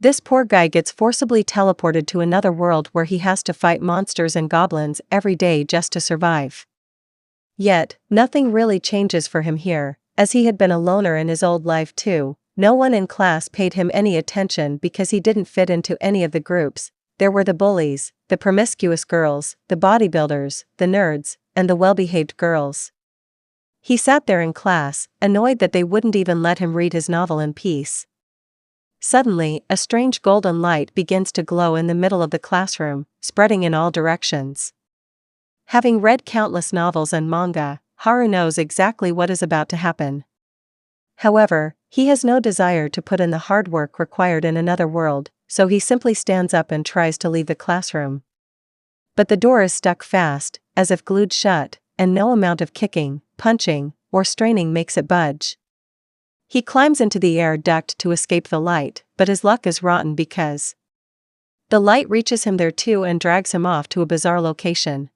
This poor guy gets forcibly teleported to another world where he has to fight monsters and goblins every day just to survive. Yet, nothing really changes for him here, as he had been a loner in his old life too. No one in class paid him any attention because he didn't fit into any of the groups. There were the bullies, the promiscuous girls, the bodybuilders, the nerds, and the well-behaved girls. He sat there in class, annoyed that they wouldn't even let him read his novel in peace. Suddenly, a strange golden light begins to glow in the middle of the classroom, spreading in all directions. Having read countless novels and manga, Haru knows exactly what is about to happen. However, he has no desire to put in the hard work required in another world, so he simply stands up and tries to leave the classroom. But the door is stuck fast, as if glued shut, and no amount of kicking, punching, or straining makes it budge. He climbs into the air duct to escape the light, but his luck is rotten because the light reaches him there too and drags him off to a bizarre location.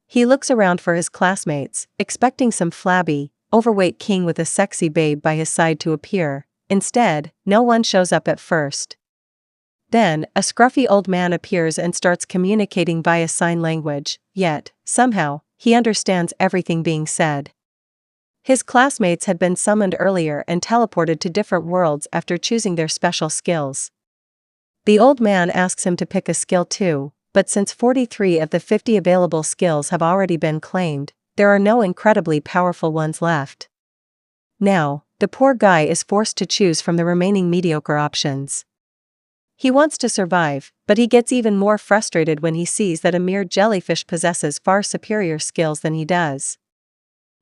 He looks around for his classmates, expecting some flabby, overweight king with a sexy babe by his side to appear. Instead, no one shows up at first. Then, a scruffy old man appears and starts communicating via sign language, yet, somehow, he understands everything being said. His classmates had been summoned earlier and teleported to different worlds after choosing their special skills. The old man asks him to pick a skill too, but since 43 of the 50 available skills have already been claimed, there are no incredibly powerful ones left. Now, the poor guy is forced to choose from the remaining mediocre options. He wants to survive, but he gets even more frustrated when he sees that a mere jellyfish possesses far superior skills than he does.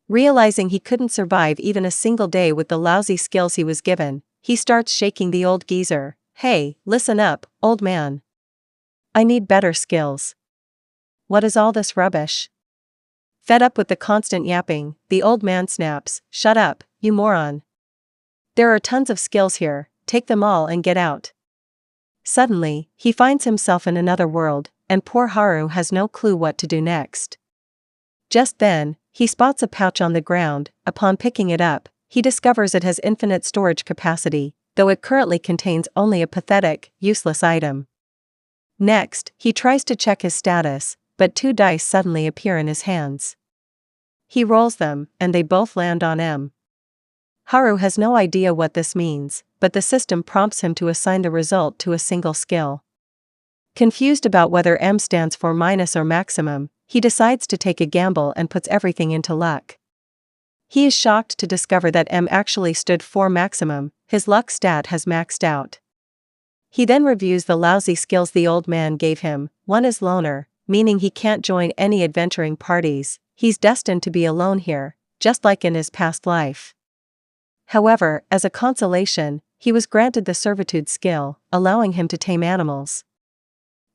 Realizing he couldn't survive even a single day with the lousy skills he was given, he starts shaking the old geezer. "Hey, listen up, old man. I need better skills. What is all this rubbish?" Fed up with the constant yapping, the old man snaps, "Shut up, you moron. There are tons of skills here, take them all and get out." Suddenly, he finds himself in another world, and poor Haru has no clue what to do next. Just then, he spots a pouch on the ground. Upon picking it up, he discovers it has infinite storage capacity, though it currently contains only a pathetic, useless item. Next, he tries to check his status, but 2 dice suddenly appear in his hands. He rolls them, and they both land on M. Haru has no idea what this means, but the system prompts him to assign the result to a single skill. Confused about whether M stands for minus or maximum, he decides to take a gamble and puts everything into luck. He is shocked to discover that M actually stood for maximum. His luck stat has maxed out. He then reviews the lousy skills the old man gave him. One is loner, meaning he can't join any adventuring parties. He's destined to be alone here, just like in his past life. However, as a consolation, he was granted the servitude skill, allowing him to tame animals.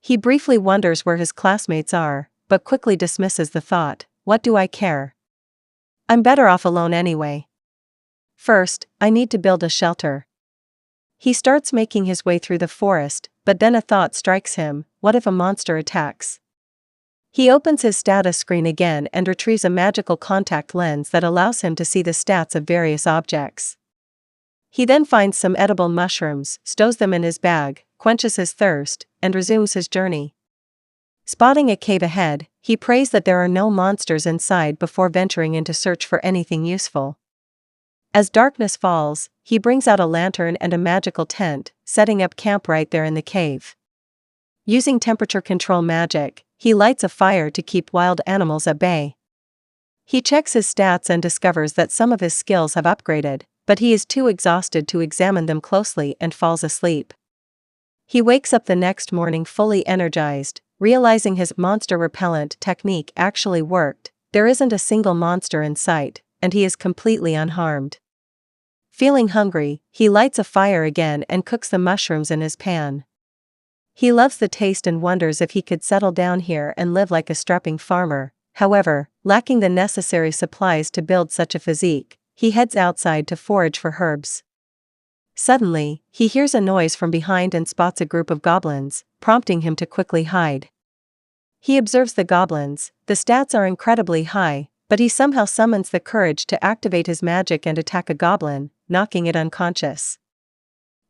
He briefly wonders where his classmates are, but quickly dismisses the thought. What do I care? I'm better off alone anyway. First, I need to build a shelter. He starts making his way through the forest, but then a thought strikes him. What if a monster attacks? He opens his status screen again and retrieves a magical contact lens that allows him to see the stats of various objects. He then finds some edible mushrooms, stows them in his bag, quenches his thirst, and resumes his journey. Spotting a cave ahead, he prays that there are no monsters inside before venturing in to search for anything useful. As darkness falls, he brings out a lantern and a magical tent, setting up camp right there in the cave. Using temperature control magic, he lights a fire to keep wild animals at bay. He checks his stats and discovers that some of his skills have upgraded, but he is too exhausted to examine them closely and falls asleep. He wakes up the next morning fully energized, realizing his monster repellent technique actually worked. There isn't a single monster in sight, and he is completely unharmed. Feeling hungry, he lights a fire again and cooks the mushrooms in his pan. He loves the taste and wonders if he could settle down here and live like a strapping farmer. However, lacking the necessary supplies to build such a physique, he heads outside to forage for herbs. Suddenly, he hears a noise from behind and spots a group of goblins, prompting him to quickly hide. He observes the goblins. The stats are incredibly high, but he somehow summons the courage to activate his magic and attack a goblin, knocking it unconscious.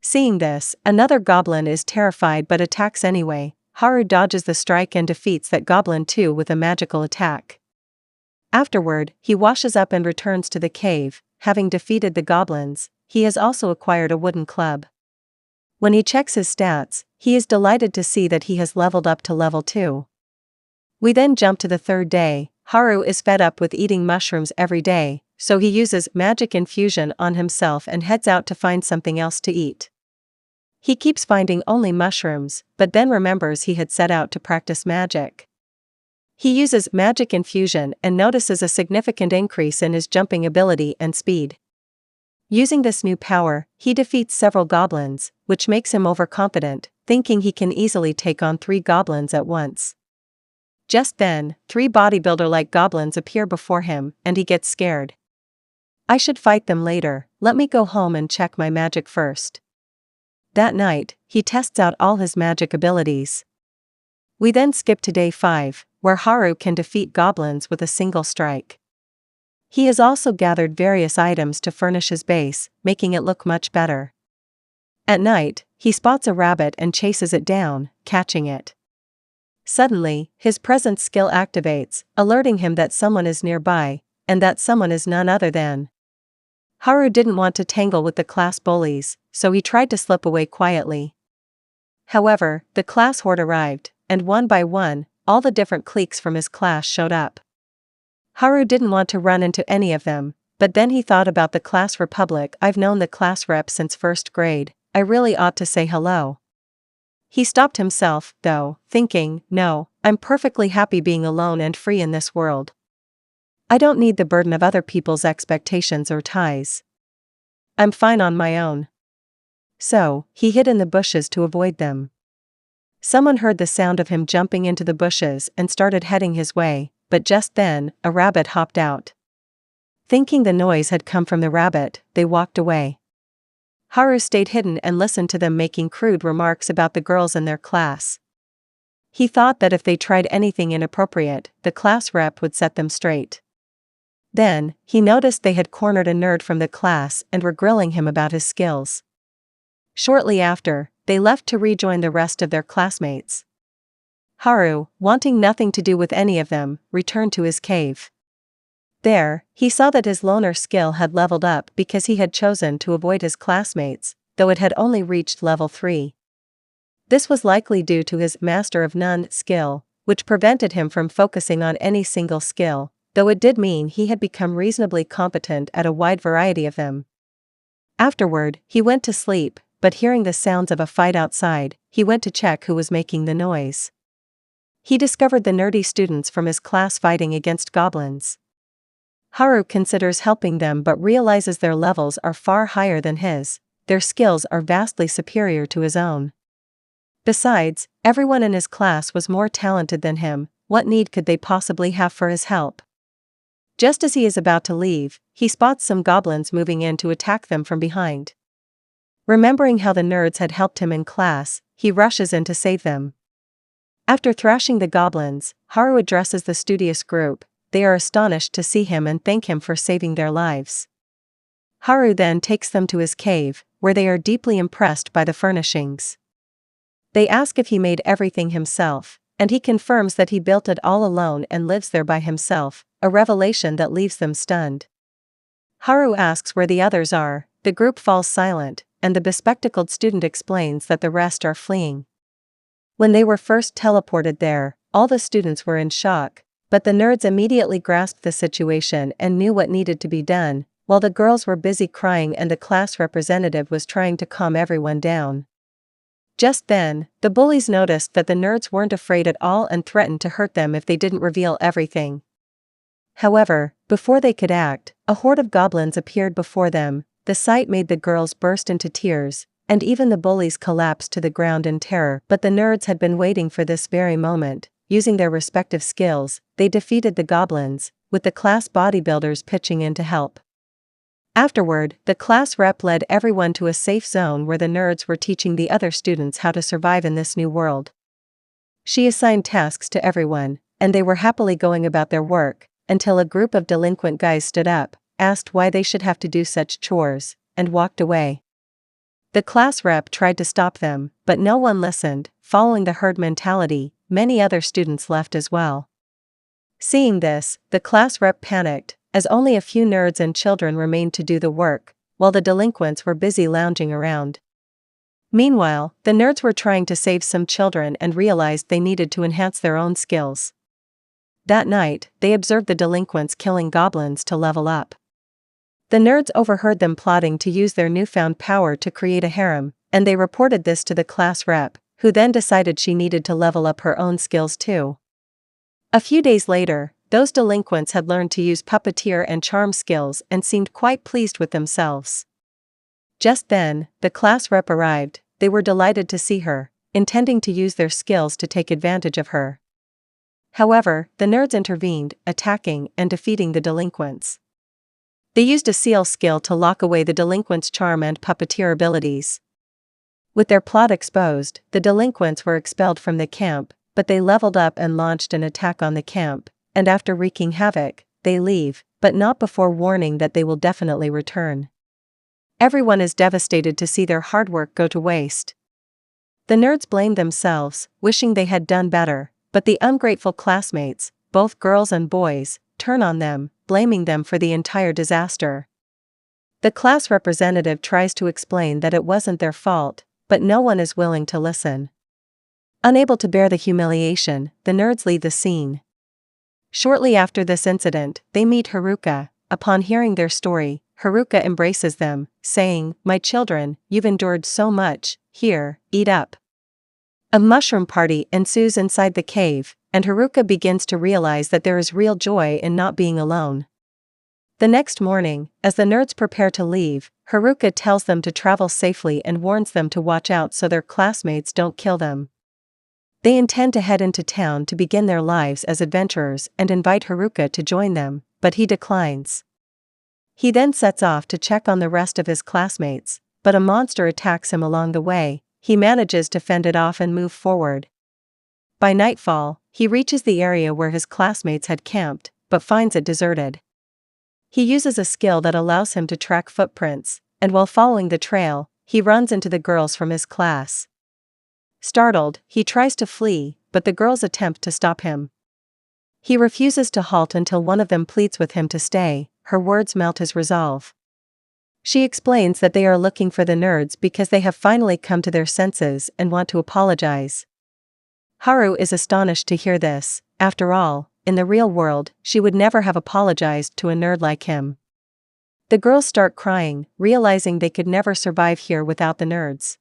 Seeing this, another goblin is terrified but attacks anyway. Haru dodges the strike and defeats that goblin too with a magical attack. Afterward, he washes up and returns to the cave. Having defeated the goblins, he has also acquired a wooden club. When he checks his stats, he is delighted to see that he has leveled up to level 2. We then jump to the third day. Haru is fed up with eating mushrooms every day, so he uses magic infusion on himself and heads out to find something else to eat. He keeps finding only mushrooms, but then remembers he had set out to practice magic. He uses magic infusion and notices a significant increase in his jumping ability and speed. Using this new power, he defeats several goblins, which makes him overconfident, thinking he can easily take on 3 goblins at once. Just then, 3 bodybuilder-like goblins appear before him, and he gets scared. I should fight them later, let me go home and check my magic first. That night, he tests out all his magic abilities. We then skip to day 5, where Haru can defeat goblins with a single strike. He has also gathered various items to furnish his base, making it look much better. At night, he spots a rabbit and chases it down, catching it. Suddenly, his presence skill activates, alerting him that someone is nearby, and that someone is none other than. Haru didn't want to tangle with the class bullies, so he tried to slip away quietly. However, the class horde arrived, and one by one, all the different cliques from his class showed up. Haru didn't want to run into any of them, but then he thought about the class republic. I've known the class rep since 1st grade, I really ought to say hello. He stopped himself, though, thinking, no, I'm perfectly happy being alone and free in this world. I don't need the burden of other people's expectations or ties. I'm fine on my own. So, he hid in the bushes to avoid them. Someone heard the sound of him jumping into the bushes and started heading his way, but just then, a rabbit hopped out. Thinking the noise had come from the rabbit, they walked away. Haru stayed hidden and listened to them making crude remarks about the girls in their class. He thought that if they tried anything inappropriate, the class rep would set them straight. Then, he noticed they had cornered a nerd from the class and were grilling him about his skills. Shortly after, they left to rejoin the rest of their classmates. Haru, wanting nothing to do with any of them, returned to his cave. There, he saw that his loner skill had leveled up because he had chosen to avoid his classmates, though it had only reached level 3. This was likely due to his Master of None skill, which prevented him from focusing on any single skill, though it did mean he had become reasonably competent at a wide variety of them. Afterward, he went to sleep, but hearing the sounds of a fight outside, he went to check who was making the noise. He discovered the nerdy students from his class fighting against goblins. Haru considers helping them but realizes their levels are far higher than his, their skills are vastly superior to his own. Besides, everyone in his class was more talented than him, what need could they possibly have for his help? Just as he is about to leave, he spots some goblins moving in to attack them from behind. Remembering how the nerds had helped him in class, he rushes in to save them. After thrashing the goblins, Haru addresses the studious group. They are astonished to see him and thank him for saving their lives. Haru then takes them to his cave, where they are deeply impressed by the furnishings. They ask if he made everything himself, and he confirms that he built it all alone and lives there by himself, a revelation that leaves them stunned. Haru asks where the others are, the group falls silent, and the bespectacled student explains that the rest are fleeing. When they were first teleported there, all the students were in shock, but the nerds immediately grasped the situation and knew what needed to be done, while the girls were busy crying and the class representative was trying to calm everyone down. Just then, the bullies noticed that the nerds weren't afraid at all and threatened to hurt them if they didn't reveal everything. However, before they could act, a horde of goblins appeared before them. The sight made the girls burst into tears, and even the bullies collapsed to the ground in terror. But the nerds had been waiting for this very moment. Using their respective skills, they defeated the goblins, with the class bodybuilders pitching in to help. Afterward, the class rep led everyone to a safe zone where the nerds were teaching the other students how to survive in this new world. She assigned tasks to everyone, and they were happily going about their work, until a group of delinquent guys stood up, asked why they should have to do such chores, and walked away. The class rep tried to stop them, but no one listened. Following the herd mentality, many other students left as well. Seeing this, the class rep panicked, as only a few nerds and children remained to do the work, while the delinquents were busy lounging around. Meanwhile, the nerds were trying to save some children and realized they needed to enhance their own skills. That night, they observed the delinquents killing goblins to level up. The nerds overheard them plotting to use their newfound power to create a harem, and they reported this to the class rep, who then decided she needed to level up her own skills too. A few days later, those delinquents had learned to use puppeteer and charm skills and seemed quite pleased with themselves. Just then, the class rep arrived. They were delighted to see her, intending to use their skills to take advantage of her. However, the nerds intervened, attacking and defeating the delinquents. They used a seal skill to lock away the delinquents' charm and puppeteer abilities. With their plot exposed, the delinquents were expelled from the camp, but they leveled up and launched an attack on the camp, and after wreaking havoc, they leave, but not before warning that they will definitely return. Everyone is devastated to see their hard work go to waste. The nerds blame themselves, wishing they had done better, but the ungrateful classmates, both girls and boys, turn on them, blaming them for the entire disaster. The class representative tries to explain that it wasn't their fault, but no one is willing to listen. Unable to bear the humiliation, the nerds leave the scene. Shortly after this incident, they meet Haruka. Upon hearing their story, Haruka embraces them, saying, "My children, you've endured so much, here, eat up." A mushroom party ensues inside the cave, and Haruka begins to realize that there is real joy in not being alone. The next morning, as the nerds prepare to leave, Haruka tells them to travel safely and warns them to watch out so their classmates don't kill them. They intend to head into town to begin their lives as adventurers and invite Haruka to join them, but he declines. He then sets off to check on the rest of his classmates, but a monster attacks him along the way. He manages to fend it off and move forward. By nightfall, he reaches the area where his classmates had camped, but finds it deserted. He uses a skill that allows him to track footprints, and while following the trail, he runs into the girls from his class. Startled, he tries to flee, but the girls attempt to stop him. He refuses to halt until one of them pleads with him to stay. Her words melt his resolve. She explains that they are looking for the nerds because they have finally come to their senses and want to apologize. Haru is astonished to hear this. After all, in the real world, she would never have apologized to a nerd like him. The girls start crying, realizing they could never survive here without the nerds.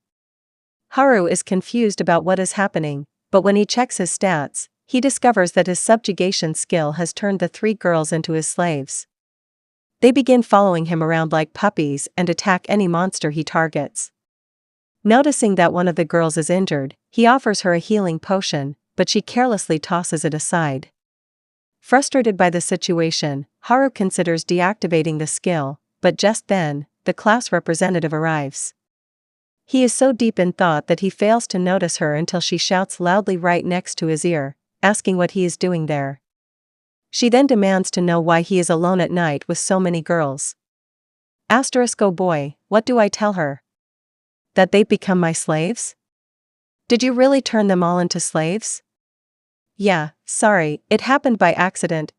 Haru is confused about what is happening, but when he checks his stats, he discovers that his subjugation skill has turned the 3 girls into his slaves. They begin following him around like puppies and attack any monster he targets. Noticing that one of the girls is injured, he offers her a healing potion, but she carelessly tosses it aside. Frustrated by the situation, Haru considers deactivating the skill, but just then, the class representative arrives. He is so deep in thought that he fails to notice her until she shouts loudly right next to his ear, asking what he is doing there. She then demands to know why he is alone at night with so many girls. Oh boy, what do I tell her? That they've become my slaves? Did you really turn them all into slaves? Yeah, sorry, it happened by accident.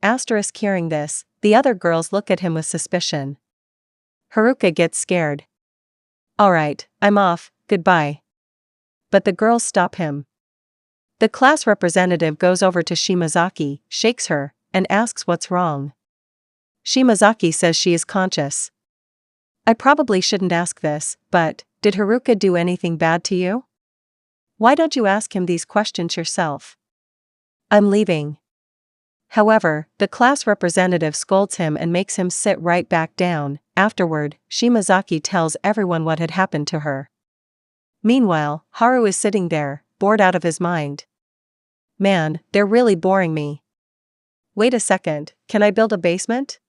Hearing this, the other girls look at him with suspicion. Haruka gets scared. Alright, I'm off, goodbye. But the girls stop him. The class representative goes over to Shimazaki, shakes her, and asks what's wrong. Shimazaki says she is conscious. I probably shouldn't ask this, but, did Haruka do anything bad to you? Why don't you ask him these questions yourself? I'm leaving. However, the class representative scolds him and makes him sit right back down. Afterward, Shimazaki tells everyone what had happened to her. Meanwhile, Haru is sitting there, bored out of his mind. Man, they're really boring me. Wait a second, can I build a basement?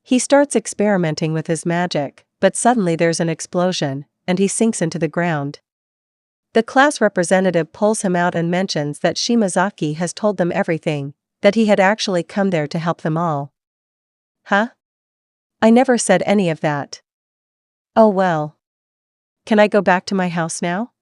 He starts experimenting with his magic, but suddenly there's an explosion, and he sinks into the ground. The class representative pulls him out and mentions that Shimazaki has told them everything, that he had actually come there to help them all. Huh? I never said any of that. Oh well. Can I go back to my house now?